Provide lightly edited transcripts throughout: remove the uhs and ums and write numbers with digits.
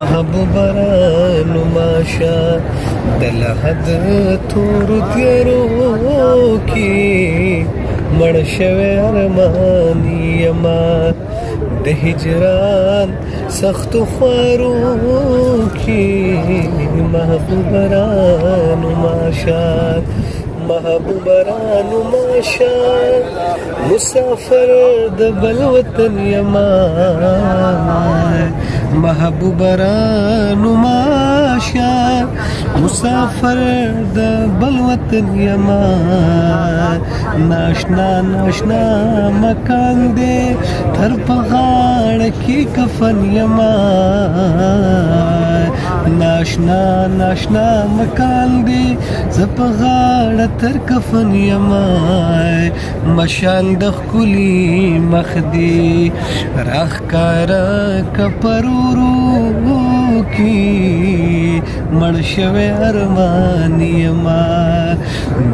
محبوبرانو ماشا د لحد تورو تیارو کې مړ شوی ارمان یما د هجران سختو خوارو کې محبوبرانو ماشا محبوبرانو ماشا مسافر د بل وطن یما محبوبرانو ماشا مسافر د بل وطن یما ناشنا ناشنا مکان دے تر پغاړ کی کفن یما ناشنا ناشنا مکان دے زپغاړ تر کفن یما مشال د خلی مخدی راخکار کپرورو کی مړ شوی ارمان یما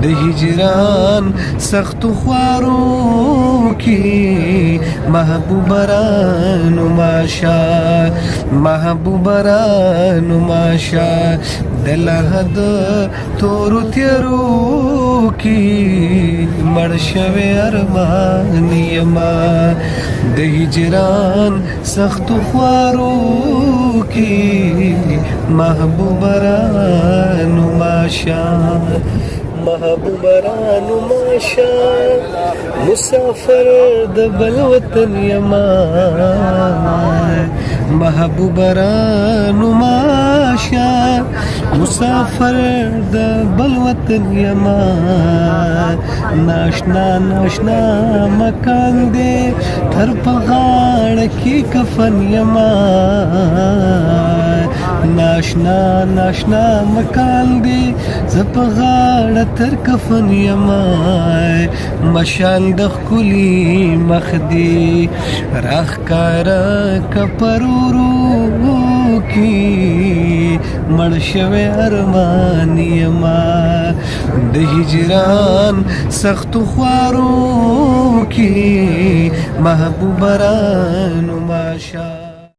د هجران سختو خوارو کی محبوبرانو ماشا محبوبرانو ماشا د لحد تورو تیارو کی مړ شوی ارمان یما د هجران سختو خوارو کی محبوبرانو ماشا محبوبرانو ماشا مسافر د بل وطن یما محبوبرانو ماشا مسافر د بل وطن یما ناشنا ناشنا مکان دے تر پغاړ کی کفن یما ناشنا ناشنا مکان دی زپغاړ تر کفن یما مشال د خلی مخدی راخکار کپرورو کی مړ شوی ارمان یما د هجران سختو خوارو کی محبوبرانو ماشا